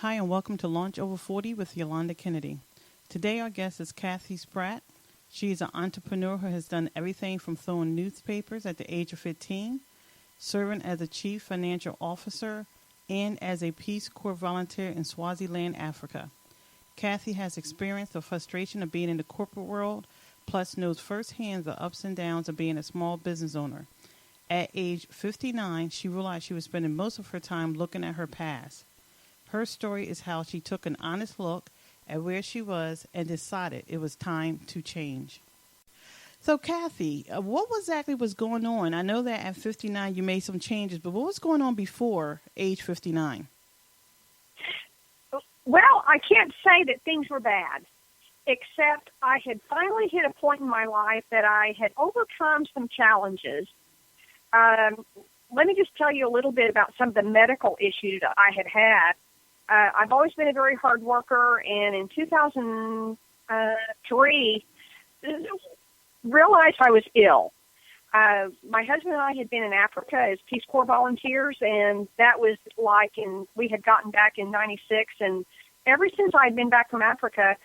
Hi, and welcome to Launch Over 40 with Yolanda Kennedy. Today, our guest is Kathy Spratt. She is an entrepreneur who has done everything from throwing newspapers at the age of 15, serving as a chief financial officer, and as a Peace Corps volunteer in Swaziland, Africa. Kathy has experienced the frustration of being in the corporate world, plus knows firsthand the ups and downs of being a small business owner. At age 59, she realized she was spending most of her time looking at her past. Her story is how she took an honest look at where she was and decided it was time to change. So, Kathy, what exactly was going on? I know that at 59 you made some changes, but what was going on before age 59? Well, I can't say that things were bad, except I had finally hit a point in my life that I had overcome some challenges. Let me just tell you a little bit about some of the medical issues that I had had. I've always been a very hard worker, and in 2003, realized I was ill. My husband and I had been in Africa as Peace Corps volunteers, and that was we had gotten back in 96, and ever since I had been back from Africa,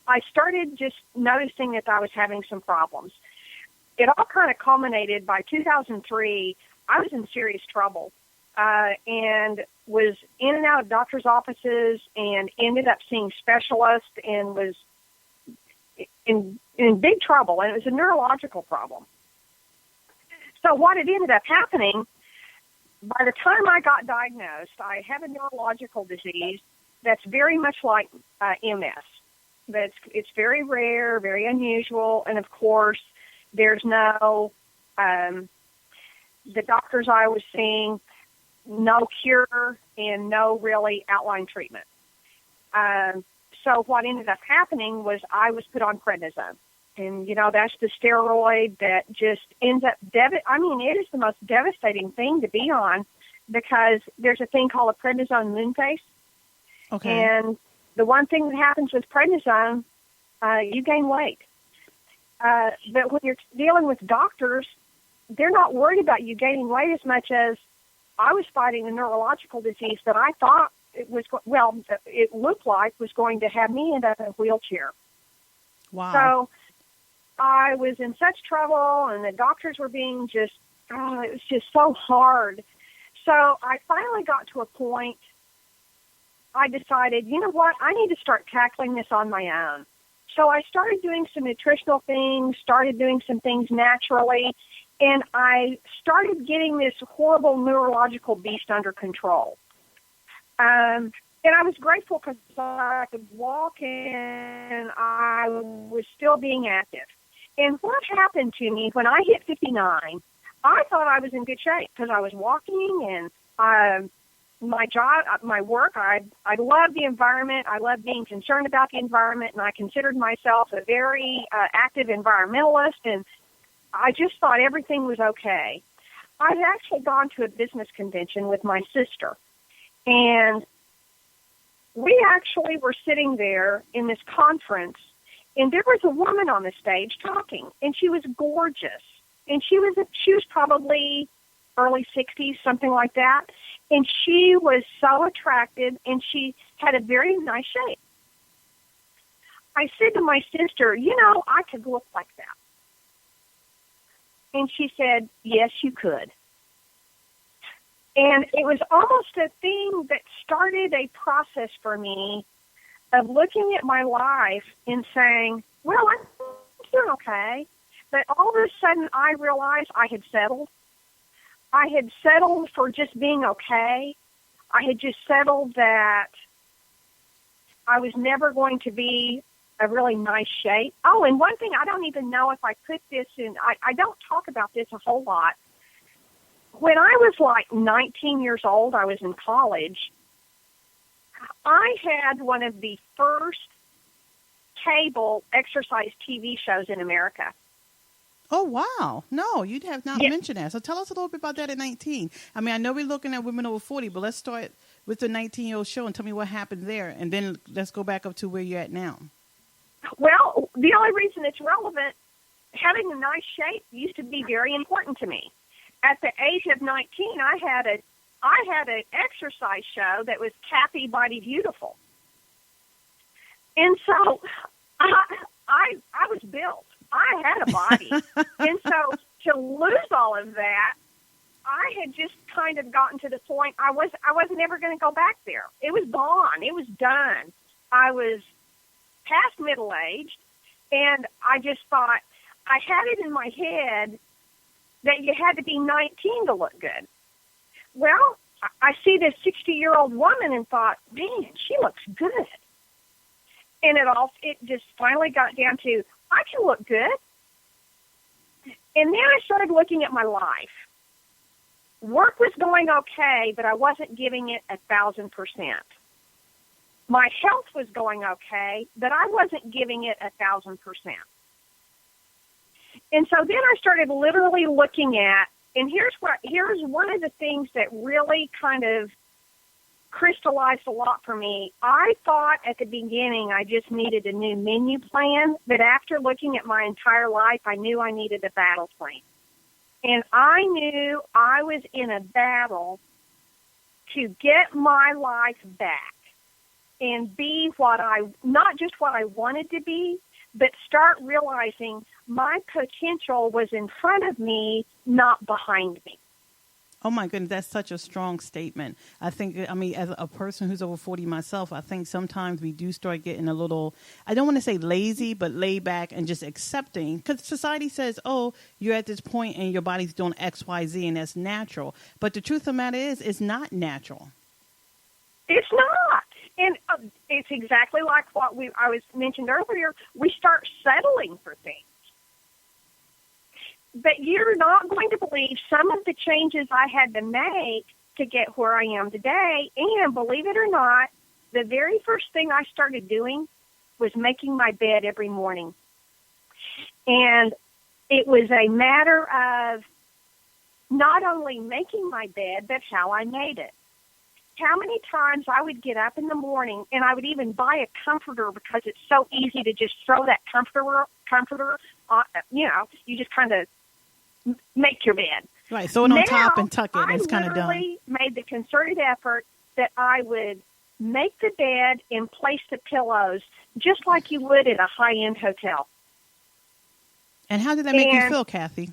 I started just noticing that I was having some problems. It all kind of culminated by 2003. I was in serious trouble. And was in and out of doctor's offices and ended up seeing specialists and was in big trouble, and it was a neurological problem. So what had ended up happening, by the time I got diagnosed, I have a neurological disease that's very much like MS. It's very rare, very unusual, and of course, there's no, the doctors I was seeing, no cure and no really outline treatment. So what ended up happening was I was put on prednisone. And, that's the steroid that just ends up, it is the most devastating thing to be on because there's a thing called a prednisone moon face. Okay. And the one thing that happens with prednisone, you gain weight. But when you're dealing with doctors, they're not worried about you gaining weight as much as I was fighting a neurological disease that I thought it looked like was going to have me end up in a wheelchair. Wow. So I was in such trouble, and the doctors were being it was just so hard. So I finally got to a point, I decided, you know what, I need to start tackling this on my own. So I started doing some nutritional things, started doing some things naturally, and I started getting this horrible neurological beast under control. And I was grateful because I could walk and I was still being active. And what happened to me when I hit 59, I thought I was in good shape because I was walking and my job, my work, I love the environment. I love being concerned about the environment, and I considered myself a very active environmentalist, and I just thought everything was okay. I'd actually gone to a business convention with my sister, and we actually were sitting there in this conference, and there was a woman on the stage talking, and she was gorgeous, and she was probably early 60s, something like that, and she was so attractive, and she had a very nice shape. I said to my sister, I could look like that. And she said, yes, you could. And it was almost a thing that started a process for me of looking at my life and saying, well, I'm doing okay. But all of a sudden I realized I had settled. I had settled for just being okay. I had just settled that I was never going to be a really nice shape. Oh, and one thing, I don't even know if I put this in, I don't talk about this a whole lot. When I was like 19 years old, I was in college, I had one of the first cable exercise TV shows in America. Oh, wow. No, you have not mentioned that. So tell us a little bit about that at 19. I mean, I know we're looking at women over 40, but let's start with the 19-year-old show and tell me what happened there, and then let's go back up to where you're at now. Well, the only reason it's relevant, having a nice shape used to be very important to me. At the age of 19, I had a I had an exercise show that was Kathy Mighty Beautiful. And so I was built. I had a body. And so to lose all of that, I had just kind of gotten to the point I wasn't ever going to go back there. It was gone. It was done. I was past middle-aged, and I just thought, I had it in my head that you had to be 19 to look good. Well, I see this 60-year-old woman and thought, man, she looks good. And it just finally got down to, I can look good. And then I started looking at my life. Work was going okay, but I wasn't giving it 1,000%. My health was going okay, but I wasn't giving it 1,000%. And so then I started literally looking at, and here's one of the things that really kind of crystallized a lot for me. I thought at the beginning I just needed a new menu plan, but after looking at my entire life, I knew I needed a battle plan. And I knew I was in a battle to get my life back and be not just what I wanted to be, but start realizing my potential was in front of me, not behind me. Oh, my goodness, that's such a strong statement. As a person who's over 40 myself, I think sometimes we do start getting a little, I don't want to say lazy, but laid back and just accepting. Because society says, oh, you're at this point and your body's doing X, Y, Z, and that's natural. But the truth of the matter is, it's not natural. It's not. And it's exactly like what I was mentioned earlier. We start settling for things. But you're not going to believe some of the changes I had to make to get where I am today. And believe it or not, the very first thing I started doing was making my bed every morning. And it was a matter of not only making my bed, but how I made it. How many times I would get up in the morning and I would even buy a comforter because it's so easy to just throw that comforter on, you just kind of make your bed. Right, throw it on top and tuck it, and it's kind of done. I literally made the concerted effort that I would make the bed and place the pillows just like you would at a high-end hotel. And how did that make you feel, Kathy?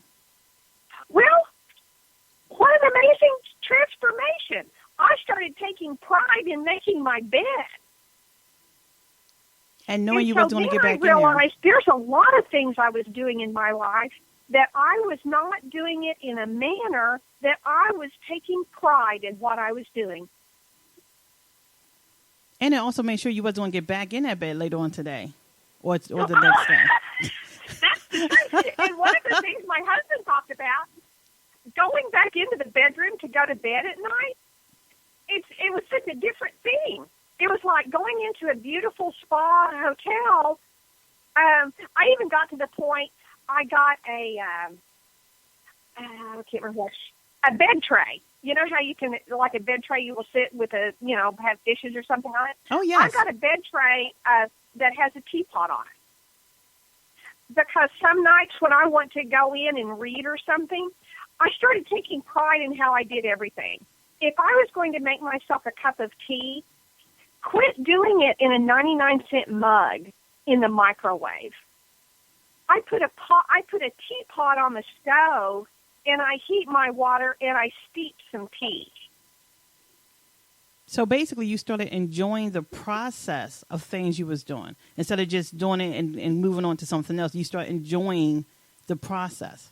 Well, what an amazing transformation. I started taking pride in making my bed. And knowing you wasn't going to get back in there. I realized there's a lot of things I was doing in my life that I was not doing it in a manner that I was taking pride in what I was doing. And it also made sure you wasn't going to get back in that bed later on today or the next day. That's the truth. And one of the things my husband talked about, going back into the bedroom to go to bed at night, it was such a different thing. It was like going into a beautiful spa hotel. I even got to the point I got I can't remember a bed tray. You know how you can, like a bed tray, you will sit with have dishes or something on it? Oh, yes. I got a bed tray that has a teapot on it. Because some nights when I want to go in and read or something, I started taking pride in how I did everything. If I was going to make myself a cup of tea, quit doing it in a 99-cent mug in the microwave. I put a teapot on the stove, and I heat my water, and I steep some tea. So basically, you started enjoying the process of things you was doing. Instead of just doing it and moving on to something else, you start enjoying the process.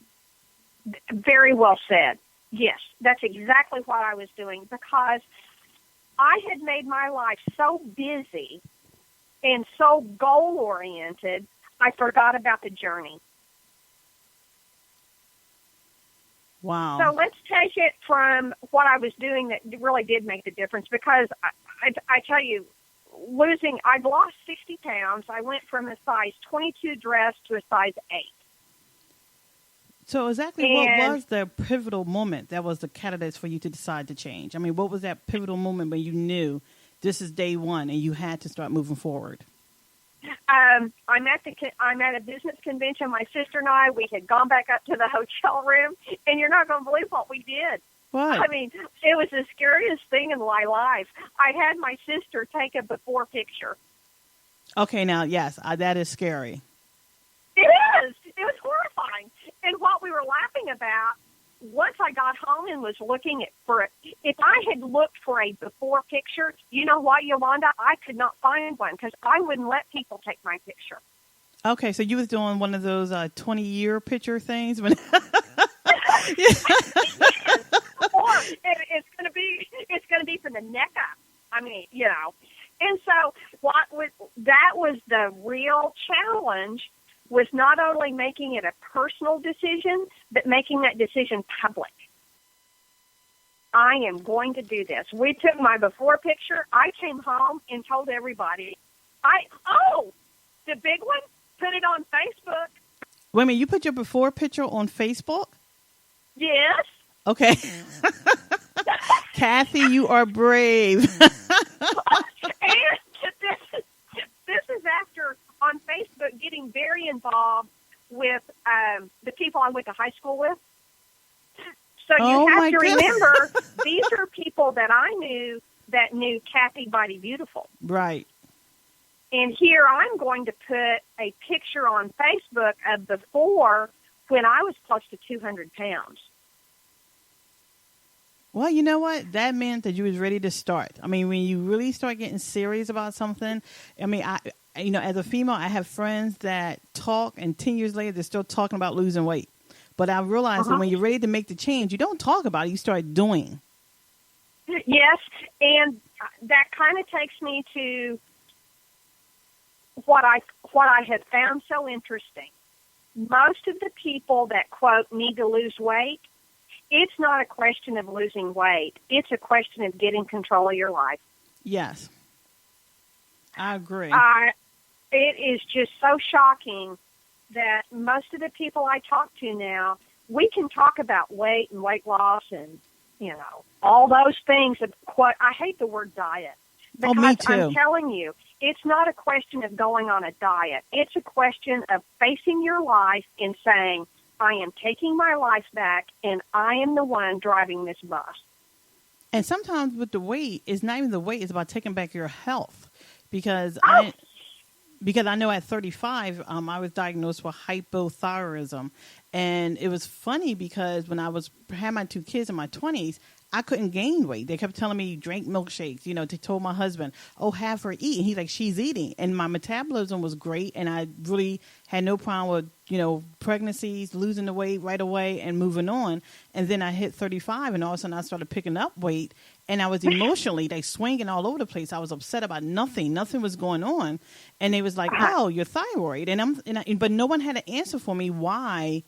Very well said. Yes, that's exactly what I was doing, because I had made my life so busy and so goal-oriented, I forgot about the journey. Wow. So let's take it from what I was doing that really did make the difference, because I tell you, I've lost 60 pounds. I went from a size 22 dress to a size 8. So exactly what was the pivotal moment that was the catalyst for you to decide to change? I mean, what was that pivotal moment when you knew this is day one and you had to start moving forward? I'm at a business convention. My sister and I, we had gone back up to the hotel room, and you're not going to believe what we did. What? I mean, it was the scariest thing in my life. I had my sister take a before picture. Okay, now, yes, that is scary. It is. It was horrifying. And what we were laughing about, once I got home and was looking for it, if I had looked for a before picture, you know what, Yolanda? I could not find one because I wouldn't let people take my picture. Okay, so you was doing one of those 20-year picture things when. Yes. Or it's gonna be from the neck up. I mean, you know. And so that was the real challenge, was not only making it a personal decision, but making that decision public. I am going to do this. We took my before picture. I came home and told everybody. The big one, put it on Facebook. Wait a minute, you put your before picture on Facebook? Yes. Okay. Kathy, you are brave. And this is after on Facebook getting very involved with the people I went to high school with. So you have to remember, these are people that I knew that knew Kathy Body Beautiful. Right. And here I'm going to put a picture on Facebook of before when I was close to 200 pounds. Well, you know what? That meant that you was ready to start. I mean, when you really start getting serious about something, I mean, as a female, I have friends that talk, and 10 years later, they're still talking about losing weight. But I realized that when you're ready to make the change, you don't talk about it, you start doing. Yes, and that kind of takes me to what I have found so interesting. Most of the people that, quote, need to lose weight, it's not a question of losing weight. It's a question of getting control of your life. Yes. I agree. It is just so shocking that most of the people I talk to now, we can talk about weight and weight loss and, you know, all those things. I hate the word diet. Because me too. I'm telling you, it's not a question of going on a diet. It's a question of facing your life and saying, I am taking my life back, and I am the one driving this bus. And sometimes with the weight, it's not even the weight, it's about taking back your health. Because I know at 35, I was diagnosed with hypothyroidism. And it was funny because when I had my 2 kids in my 20s, I couldn't gain weight. They kept telling me, drink milkshakes. You know, they told my husband, have her eat. And he's like, she's eating. And my metabolism was great. And I really had no problem with, pregnancies, losing the weight right away and moving on. And then I hit 35 and all of a sudden I started picking up weight. And I was emotionally swinging all over the place. I was upset about nothing. Nothing was going on. And they was like, oh, your thyroid. But no one had an answer for me why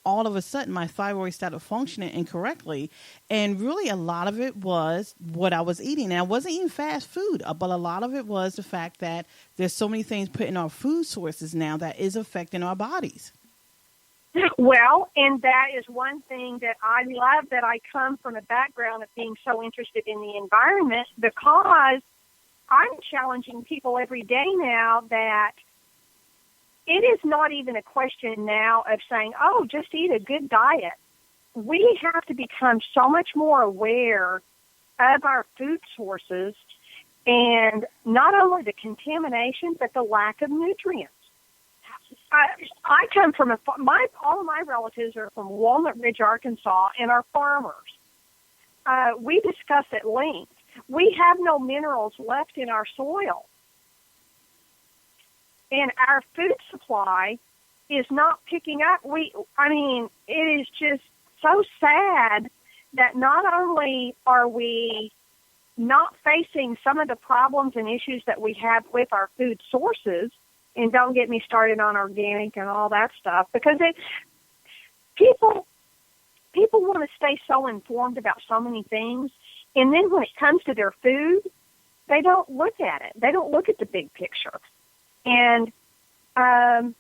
all of a sudden my thyroid started functioning incorrectly. And really a lot of it was what I was eating. And I wasn't eating fast food, but a lot of it was the fact that there's so many things put in our food sources now that is affecting our bodies. Well, and that is one thing that I love, that I come from a background of being so interested in the environment, because I'm challenging people every day now that it is not even a question now of saying, just eat a good diet. We have to become so much more aware of our food sources, and not only the contamination, but the lack of nutrients. I come from all of my relatives are from Walnut Ridge, Arkansas, and are farmers. We discuss at length. We have no minerals left in our soil. And our food supply is not picking up. It is just so sad that not only are we not facing some of the problems and issues that we have with our food sources, and don't get me started on organic and all that stuff, because people want to stay so informed about so many things, and then when it comes to their food, they don't look at it. They don't look at the big picture. And I'm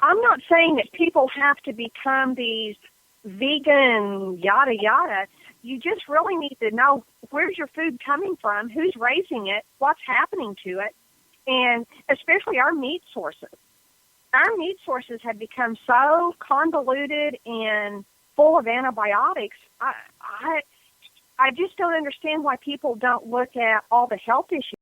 not saying that people have to become these vegan, yada, yada. You just really need to know, where's your food coming from, who's raising it, what's happening to it, and especially our meat sources. Our meat sources have become so convoluted and full of antibiotics. I just don't understand why people don't look at all the health issues